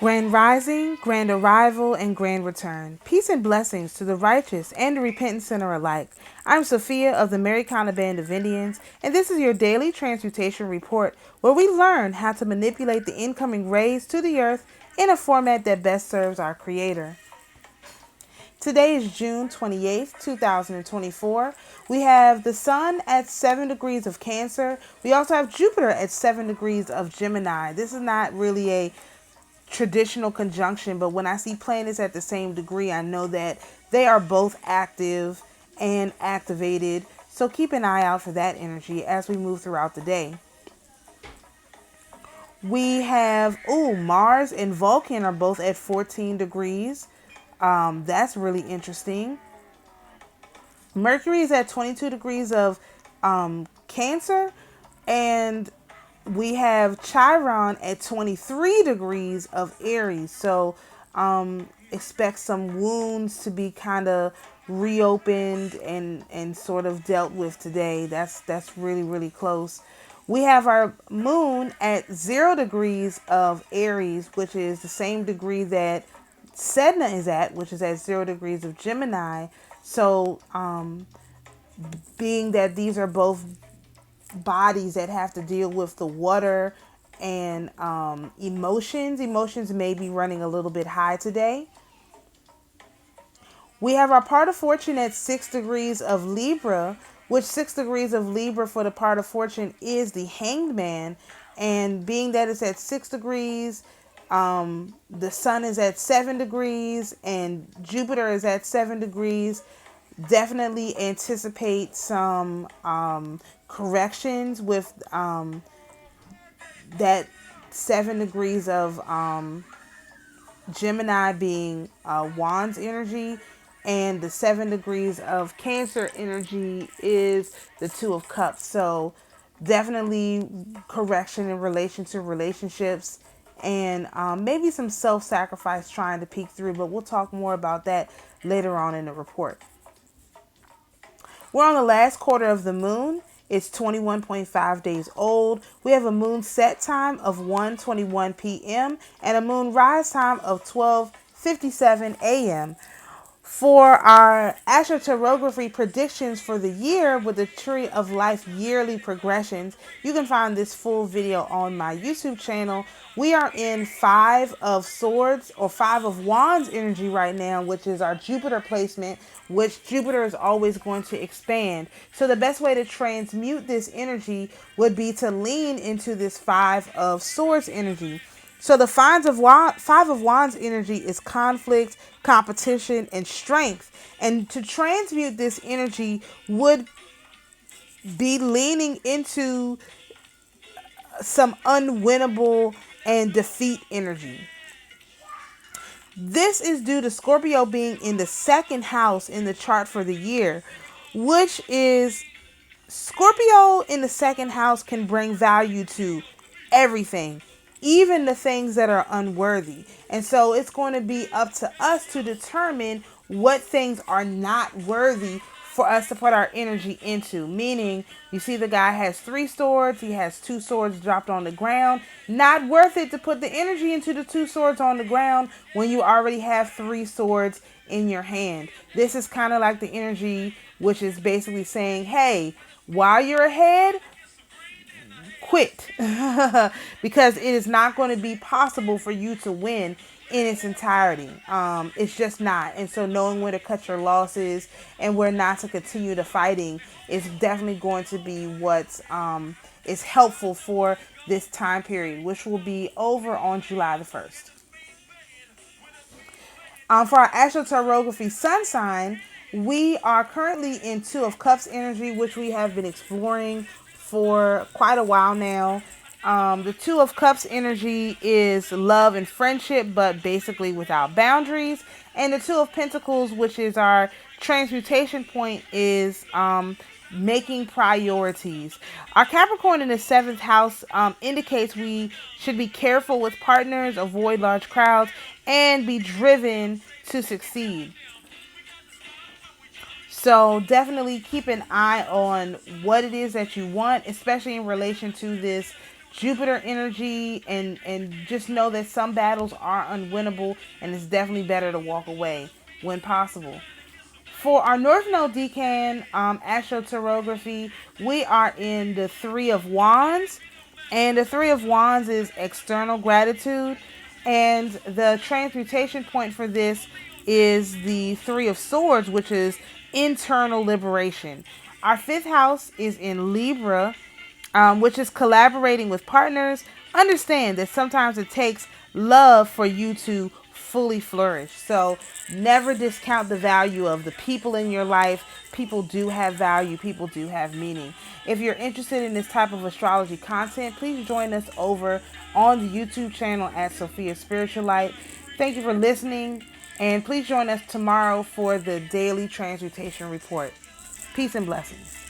Grand rising, grand arrival, and grand return. Peace and blessings to the righteous and the repentant sinner alike. I'm Sophia of the AmaruKhan Band of Indians, and this is your daily transmutation report where we learn how to manipulate the incoming rays to the earth in a format that best serves our Creator. Today is June 28th, 2024. We have the Sun at 7 degrees of Cancer. We also have Jupiter at 7 degrees of Gemini. This is not really a traditional conjunction, but when I see planets at the same degree, I know that they are both active and activated. So keep an eye out for that energy as we move throughout the day. We have, Mars and Vulcan are both at 14 degrees. That's really interesting. Mercury is at 22 degrees of Cancer, and we have Chiron at 23 degrees of Aries. So expect some wounds to be kind of reopened and sort of dealt with today. That's really, really close. We have our moon at 0 degrees of Aries, which is the same degree that Sedna is at, which is at 0 degrees of Gemini. So being that these are both bodies that have to deal with the water and emotions may be running a little bit high today. We have our part of fortune at 6 degrees of Libra, which 6 degrees of Libra for the part of fortune is the Hanged Man. And being that it's at 6 degrees, the Sun is at 7 degrees and Jupiter is at 7 degrees. Definitely anticipate some corrections with that 7 degrees of Gemini being Wands energy, and the 7 degrees of Cancer energy is the Two of Cups. So definitely correction in relation to relationships and maybe some self-sacrifice trying to peek through, but we'll talk more about that later on in the report. We're on the last quarter of the moon. It's 21.5 days old. We have a moon set time of 1:21 p.m. and a moon rise time of 12:57 a.m. For our astrotarography predictions for the year with the Tree of Life yearly progressions, you can find this full video on my YouTube channel. We are in 5 of Swords or 5 of Wands energy right now, which is our Jupiter placement, which Jupiter is always going to expand. So the best way to transmute this energy would be to lean into this 5 of Swords energy. So the 5 of Wands energy is conflict, competition, and strength. And to transmute this energy would be leaning into some unwinnable and defeat energy. This is due to Scorpio being in the 2nd house in the chart for the year, which is Scorpio in the 2nd house can bring value to everything, even the things that are unworthy. And so it's going to be up to us to determine what things are not worthy for us to put our energy into. Meaning, you see the guy has 3 swords, he has 2 swords dropped on the ground. Not worth it to put the energy into the 2 swords on the ground when you already have 3 swords in your hand. This is kind of like the energy which is basically saying, hey, while you're ahead, quit. Because it is not going to be possible for you to win in its entirety. It's just not. And so knowing where to cut your losses and where not to continue the fighting is definitely going to be what is helpful for this time period, which will be over on July the 1st. For our astrotarography sun sign, we are currently in 2 of Cups energy, which we have been exploring for quite a while now. The 2 of Cups energy is love and friendship, but basically without boundaries. And the 2 of Pentacles, which is our transmutation point, is making priorities. Our Capricorn in the 7th house indicates we should be careful with partners, avoid large crowds, and be driven to succeed. So definitely keep an eye on what it is that you want, especially in relation to this Jupiter energy, and just know that some battles are unwinnable, and it's definitely better to walk away when possible. For our North Node Decan astroterography, we are in the Three of Wands, and the Three of Wands is external gratitude, and the transmutation point for this is the Three of Swords, which is internal liberation. Our fifth house is in Libra, which is collaborating with partners. Understand that sometimes it takes love for you to fully flourish. So never discount the value of the people in your life. People do have value. People do have meaning. If you're interested in this type of astrology content, please join us over on the YouTube channel at Sophia Spiritualite. Thank you for listening, and please join us tomorrow for the daily transmutation report. Peace and blessings.